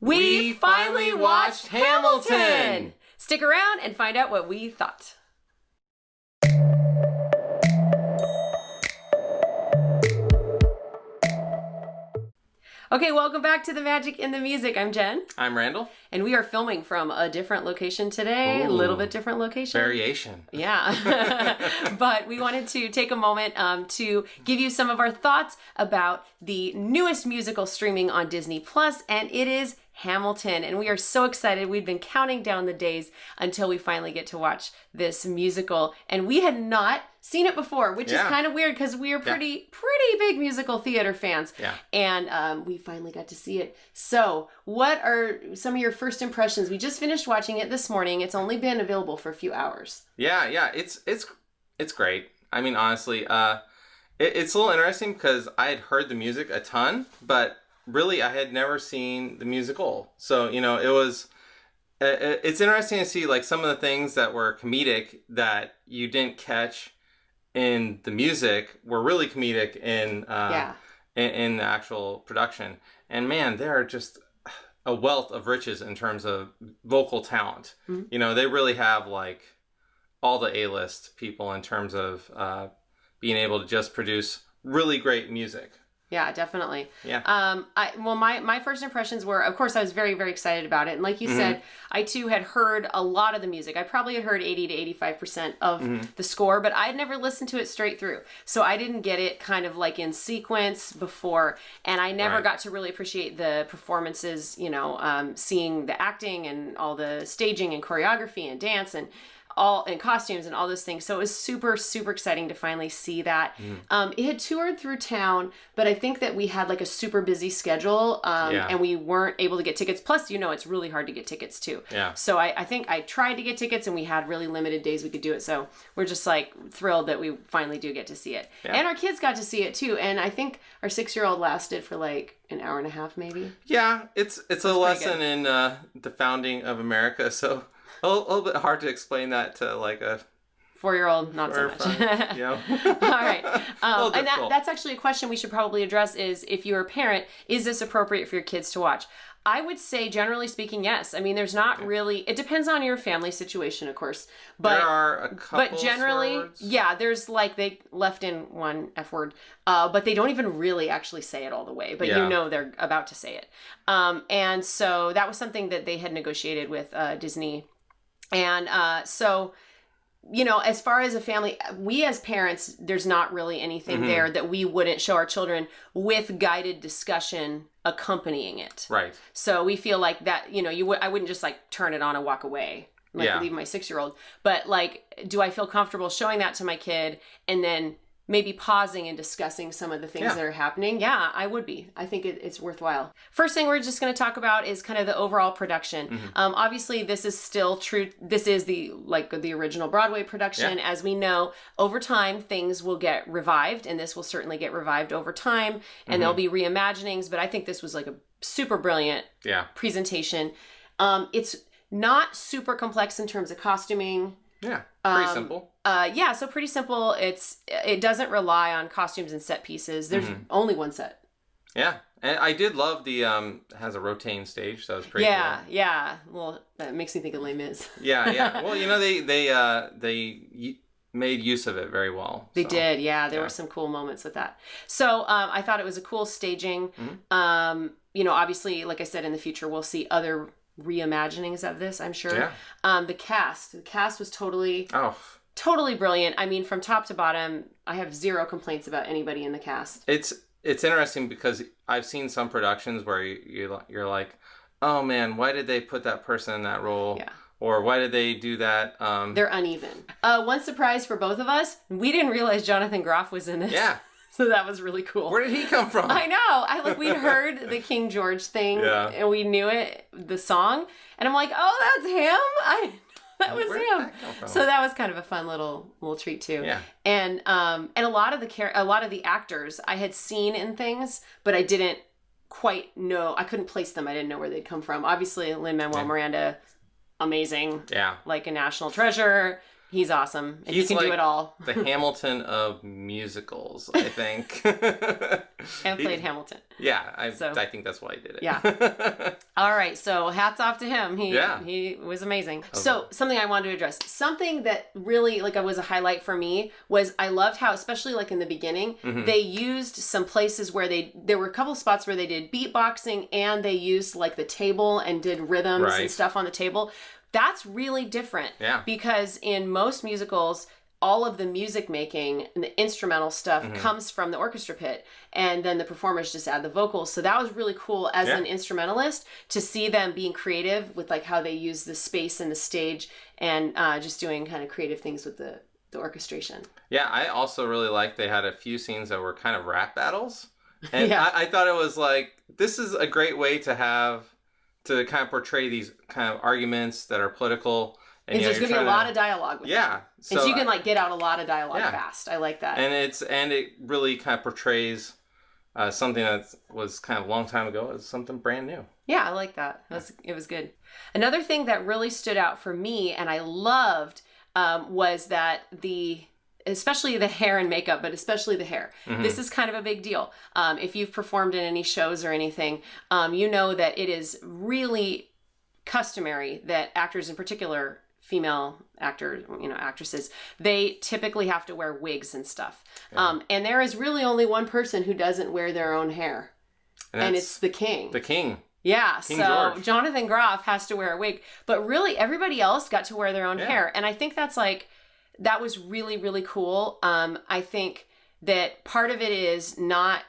We finally watched Hamilton! Stick around and find out what we thought. Okay, welcome back to The Magic in the Music. I'm Jen. I'm Randall. And we are filming from a different location today. Ooh, a little bit different location. Variation. Yeah. But we wanted to take a moment to give you some of our thoughts about the newest musical streaming on Disney Plus, and it is Hamilton. And we are so excited. We've been counting down the days until we finally get to watch this musical. And we had not seen it before, which is kind of weird because we are pretty big musical theater fans. Yeah. And we finally got to see it. So what are some of your first impressions? We just finished watching it this morning. It's only been available for a few hours. Yeah. It's great. I mean, honestly, it's a little interesting because I had heard the music a ton, but really I had never seen the musical. So, it's interesting to see like some of the things that were comedic that you didn't catch in the music were really comedic in the actual production. And man, they are just a wealth of riches in terms of vocal talent. Mm-hmm. They really have like all the A-list people in terms of being able to just produce really great music. Yeah, definitely. Yeah. My first impressions were, of course, I was very, very excited about it. And like you said, I too had heard a lot of the music. I probably had heard 80 to 85% of the score, but I had never listened to it straight through. So I didn't get it kind of like in sequence before. And I never got to really appreciate the performances, seeing the acting and all the staging and choreography and dance and all in costumes and all those things. So it was super, super exciting to finally see that. It had toured through town, but I think that we had like a super busy schedule and we weren't able to get tickets. Plus, it's really hard to get tickets too. Yeah. So I think I tried to get tickets and we had really limited days we could do it. So we're just like thrilled that we finally do get to see it. Yeah. And our kids got to see it too. And I think our 6-year-old lasted for like an hour and a half maybe. Yeah, it's a lesson in the founding of America. So a little bit hard to explain that to like a 4-year-old, not so much. Yeah. All right. And that's actually a question we should probably address is if you're a parent, is this appropriate for your kids to watch? I would say, generally speaking, yes. I mean, there's not really, it depends on your family situation, of course. But there are a couple But generally, there's like, they left in one F word, but they don't even really actually say it all the way. But they're about to say it. And so that was something that they had negotiated with Disney. And so, as far as a family, we as parents, there's not really anything there that we wouldn't show our children with guided discussion accompanying it. Right. So we feel like that, I wouldn't just like turn it on and walk away, leave my 6-year-old. But like, do I feel comfortable showing that to my kid and then maybe pausing and discussing some of the things that are happening? Yeah, I would be. I think it's worthwhile. First thing we're just going to talk about is kind of the overall production. Obviously, this is still true. This is the original Broadway production. As we know, over time, things will get revived, and this will certainly get revived over time, and there'll be reimaginings, but I think this was like a super brilliant presentation. It's not super complex in terms of costuming. Yeah, pretty simple. So pretty simple. It doesn't rely on costumes and set pieces. There's only one set. Yeah, and I did love the has a rotating stage, so it's pretty cool. Yeah. Well, that makes me think of Les Mis. Yeah. Well, they made use of it very well. They did. Yeah, there were some cool moments with that. So I thought it was a cool staging. Obviously, like I said, in the future we'll see other reimaginings of this, I'm sure. The cast was totally brilliant. I mean, from top to bottom, I have zero complaints about anybody in the cast. It's interesting because I've seen some productions where you're like, oh man, why did they put that person in that role? Yeah. Or why did they do that? They're uneven. One surprise for both of us, we didn't realize Jonathan Groff was in this. Yeah. So that was really cool. Where did he come from? I know. We'd heard the King George thing and we knew it, the song. And I'm like, oh, that's him? That was him. So that was kind of a fun little treat too. Yeah. And a lot of the actors I had seen in things, but I didn't quite know. I couldn't place them. I didn't know where they'd come from. Obviously, Lin-Manuel Miranda, amazing. Yeah. Like a national treasure. He's awesome. And He's he can do it all. The Hamilton of musicals, I think. And played Hamilton. Yeah, I think that's why he did it. Yeah. All right, so hats off to him. He was amazing. Okay. So something I wanted to address, something that really was a highlight for me was I loved how, especially in the beginning, they used some places where there were a couple of spots where they did beatboxing and they used the table and did rhythms and stuff on the table. That's really different. Yeah. Because in most musicals, all of the music making and the instrumental stuff comes from the orchestra pit, and then the performers just add the vocals. So that was really cool as an instrumentalist to see them being creative with how they use the space and the stage, and just doing kind of creative things with the orchestration. Yeah, I also really liked they had a few scenes that were kind of rap battles. And I thought it was this is a great way to kind of portray these kind of arguments that are political. And there's going to be a lot of dialogue with them. So and you can get out a lot of dialogue fast. I like that. And it really kind of portrays something that was kind of a long time ago as something brand new. Yeah, I like that. It was good. Another thing that really stood out for me and I loved was that especially the hair and makeup, but especially the hair. This is kind of a big deal. If you've performed in any shows or anything, you know that it is really customary that actors, in particular female actors, actresses, they typically have to wear wigs and stuff. And there is really only one person who doesn't wear their own hair. And it's the king. The king. Yeah, King so George. Jonathan Groff has to wear a wig. But really, everybody else got to wear their own hair. And I think that's that was really, really cool. I think that part of it is not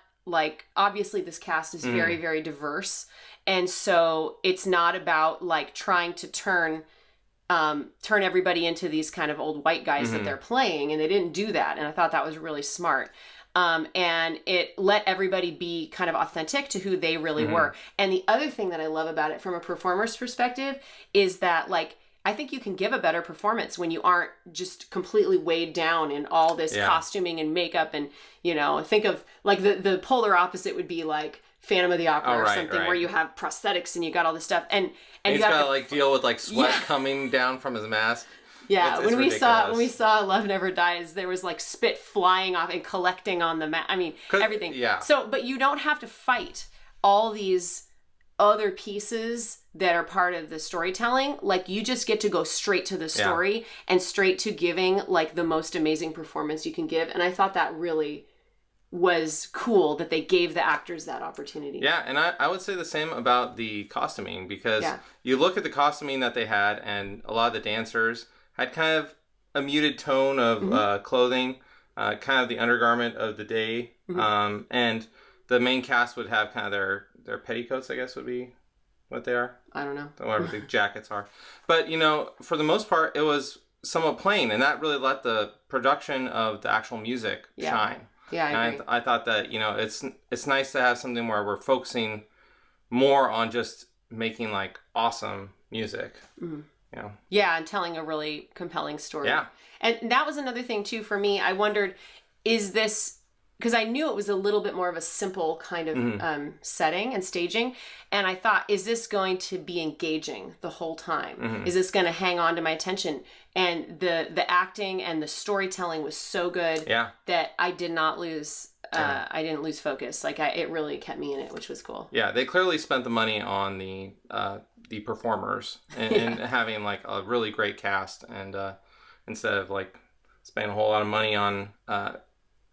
obviously this cast is very, very diverse. And so it's not about trying to turn everybody into these kind of old white guys that they're playing. And they didn't do that. And I thought that was really smart. And it let everybody be kind of authentic to who they really were. And the other thing that I love about it from a performer's perspective is that I think you can give a better performance when you aren't just completely weighed down in all this costuming and makeup. And, think of the polar opposite would be Phantom of the Opera or something where you have prosthetics and you got all this stuff. And he's got to deal with sweat coming down from his mask. Yeah, when we saw Love Never Dies, there was spit flying off and collecting on the mat. I mean, everything. Yeah. So, but you don't have to fight all these other pieces that are part of the storytelling. You just get to go straight to the story and straight to giving the most amazing performance you can give. And I thought that really was cool that they gave the actors that opportunity. Yeah, and I would say the same about the costuming, because you look at the costuming that they had, and a lot of the dancers had kind of a muted tone of clothing, kind of the undergarment of the day, and the main cast would have kind of their petticoats, I guess would be what they are. I don't know. Whatever the jackets are. But, for the most part, it was somewhat plain, and that really let the production of the actual music shine. Yeah, I agree. I thought that, it's nice to have something where we're focusing more on just making awesome music. Yeah, and telling a really compelling story. Yeah. And that was another thing too for me. I wondered, is this, because I knew it was a little bit more of a simple kind of setting and staging. And I thought, is this going to be engaging the whole time? Is this going to hang on to my attention? And the acting and the storytelling was so good that I did not lose, I didn't lose focus. It really kept me in it, which was cool. Yeah, they clearly spent the money on the performers and having a really great cast, and instead of spending a whole lot of money on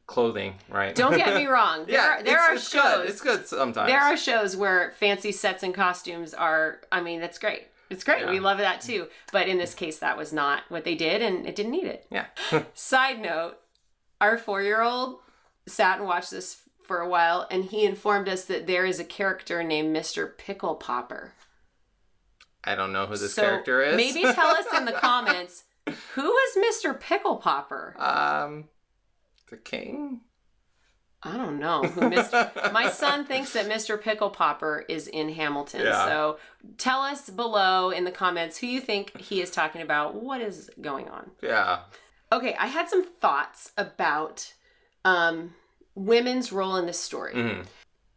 clothing, right? Don't get me wrong. There are shows. Good. It's good sometimes. There are shows where fancy sets and costumes are, that's great. It's great. Yeah. We love that too. But in this case, that was not what they did, and it didn't need it. Yeah. Side note, our 4-year-old sat and watched this for a while, and he informed us that there is a character named Mr. Pickle Popper. I don't know who this character is. Maybe tell us in the comments, who is Mr. Pickle Popper? The king? I don't know. My son thinks that Mr. Pickle Popper is in Hamilton. Yeah. So tell us below in the comments who you think he is talking about. What is going on? Yeah. Okay, I had some thoughts about women's role in this story.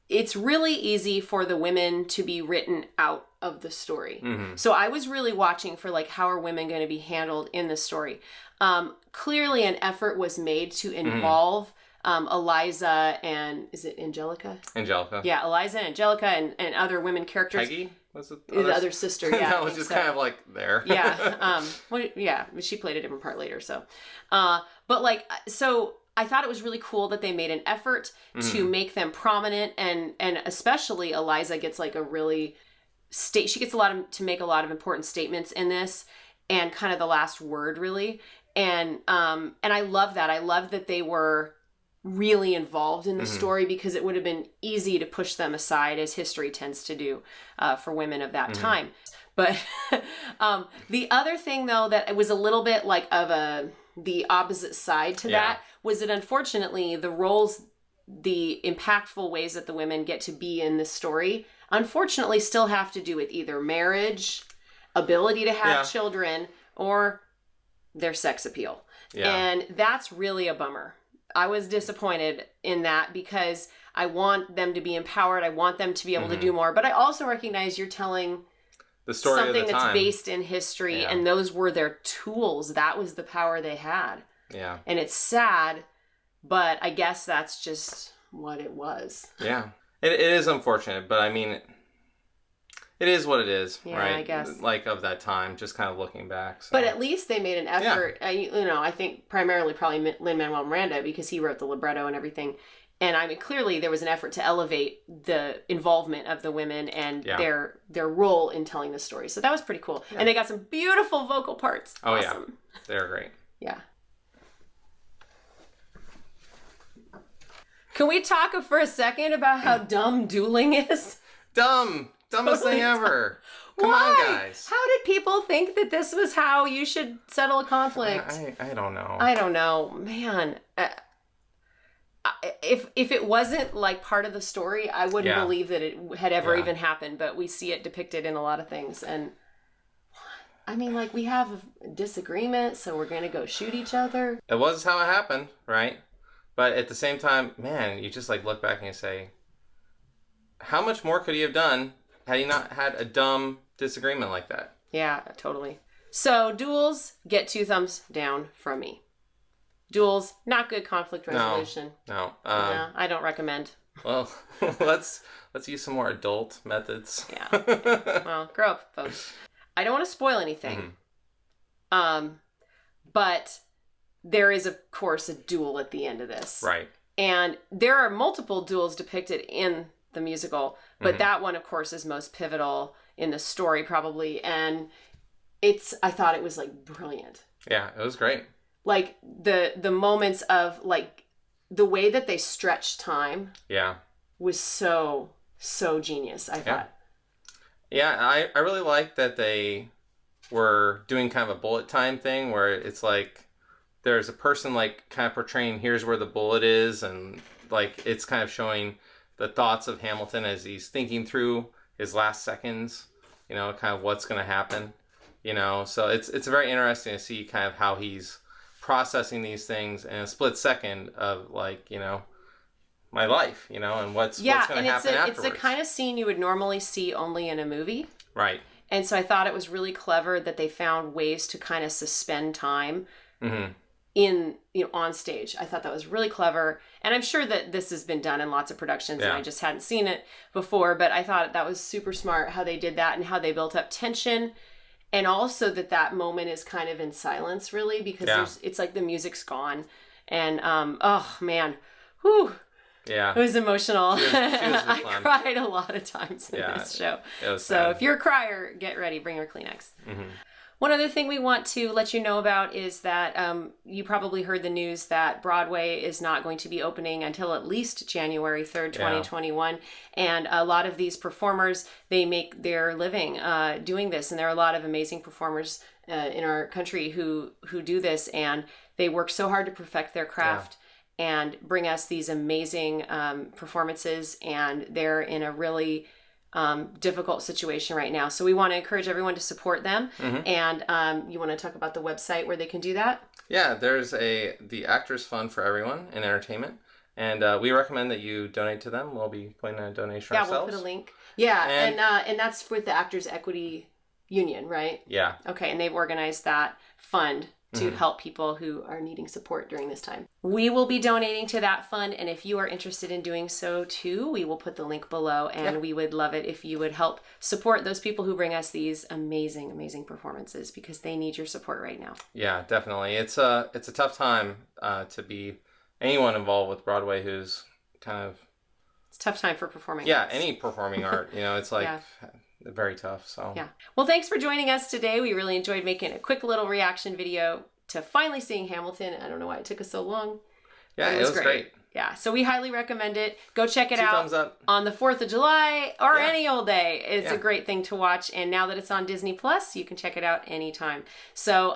it's really easy for the women to be written out of the story. So I was really watching for like, how are women going to be handled in the story? Clearly an effort was made to involve Eliza and, is it Angelica? Angelica. Yeah, Eliza and Angelica and other women characters. Peggy was it the other sister? Yeah, that was just kind of like there. Yeah, she played a different part later. So, but like, so I thought it was really cool that they made an effort to make them prominent, and especially Eliza gets like a really she gets to make a lot of important statements in this, and kind of the last word really, and I love that. I love that they were really involved in the story, because it would have been easy to push them aside, as history tends to do for women of that time. But the other thing, though, that it was a little bit like of the opposite side to that was that, unfortunately, the roles, the impactful ways that the women get to be in this story, unfortunately, still have to do with either marriage, ability to have children, or their sex appeal. Yeah. And that's really a bummer. I was disappointed in that, because I want them to be empowered. I want them to be able to do more. But I also recognize you're telling the story something of the that's time. Based in history, and those were their tools. That was the power they had. Yeah. And it's sad, but I guess that's just what it was. Yeah. It is unfortunate, but I mean, it is what it is, right? I guess. Like, of that time, just kind of looking back. So. But at least they made an effort. Yeah. I think primarily probably Lin-Manuel Miranda, because he wrote the libretto and everything. And I mean, clearly there was an effort to elevate the involvement of the women and their role in telling the story. So that was pretty cool. Yeah. And they got some beautiful vocal parts. Oh, awesome. Yeah. They're great. Yeah. Can we talk for a second about how dumb dueling is? Dumb. Dumbest thing ever. Come on, guys. How did people think that this was how you should settle a conflict? I don't know. I don't know. Man. If it wasn't like part of the story, I wouldn't believe that it had ever even happened. But we see it depicted in a lot of things. And I mean, like, we have a disagreement, so we're going to go shoot each other. It was how it happened, right? But at the same time, man, you just like look back and you say, how much more could he have done had he not had a dumb disagreement like that? Yeah, totally. So duels get 2 thumbs down from me. Duels, not good conflict resolution. No. No, I don't recommend. Well, let's use some more adult methods. Yeah. Well, grow up, folks. I don't want to spoil anything. But there is, of course, a duel at the end of this. Right. And there are multiple duels depicted in the musical, but that one, of course, is most pivotal in the story, probably. And I thought it was like brilliant. Yeah, it was great. Like the moments of like the way that they stretched time. Yeah. Was so genius, I thought. Yeah, I really like that they were doing kind of a bullet time thing where it's like there's a person like kind of portraying here's where the bullet is, and like it's kind of showing the thoughts of Hamilton as he's thinking through his last seconds, kind of what's going to happen, so it's very interesting to see kind of how he's processing these things in a split second of like, my life, and what's going to happen afterwards. It's the kind of scene you would normally see only in a movie. Right. And so I thought it was really clever that they found ways to kind of suspend time in, on stage. I thought that was really clever. And I'm sure that this has been done in lots of productions and I just hadn't seen it before, but I thought that was super smart how they did that and how they built up tension. And also that moment is kind of in silence, really, because it's like the music's gone. And, oh man, whew. Yeah. It was emotional. She was I cried a lot of times in this show. So sad. If you're a crier, get ready. Bring your Kleenex. One other thing we want to let you know about is that you probably heard the news that Broadway is not going to be opening until at least January 3rd, 2021. And a lot of these performers, they make their living doing this. And there are a lot of amazing performers in our country who do this. And they work so hard to perfect their craft and bring us these amazing performances. And they're in a really difficult situation right now. So we want to encourage everyone to support them. And you want to talk about the website where they can do that? Yeah, there's the Actors Fund for Everyone in Entertainment. And we recommend that you donate to them. We'll be putting a donation ourselves. Yeah, we'll put a link. Yeah, and that's with the Actors Equity Union, right? Yeah. Okay, and they've organized that fund to help people who are needing support during this time. We will be donating to that fund, and if you are interested in doing so too, we will put the link below, and we would love it if you would help support those people who bring us these amazing, amazing performances, because they need your support right now. Yeah, definitely. It's a tough time to be anyone involved with Broadway who's kind of... It's a tough time for performing arts. Yeah, any performing art, it's like... very tough. So yeah. Well, thanks for joining us today. We really enjoyed making a quick little reaction video to finally seeing Hamilton. I don't know why it took us so long. Yeah, it was great. Yeah, so we highly recommend it. Go check it out. Thumbs up. On the 4th of July or any old day. It's a great thing to watch. And now that it's on Disney Plus, you can check it out anytime. So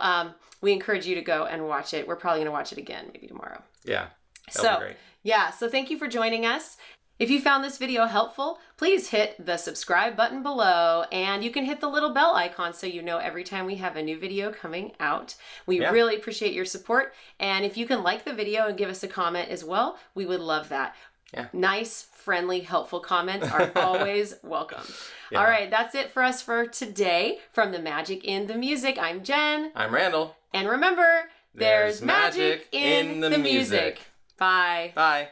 we encourage you to go and watch it. We're probably going to watch it again, maybe tomorrow. Yeah, that'll be great. Yeah, so thank you for joining us. If you found this video helpful, please hit the subscribe button below, and you can hit the little bell icon so you know every time we have a new video coming out. We really appreciate your support, and if you can like the video and give us a comment as well, we would love that. Yeah. Nice, friendly, helpful comments are always welcome. Yeah. All right, that's it for us for today. From The Magic in the Music, I'm Jen. I'm Randall. And remember, there's magic in the music. Bye. Bye.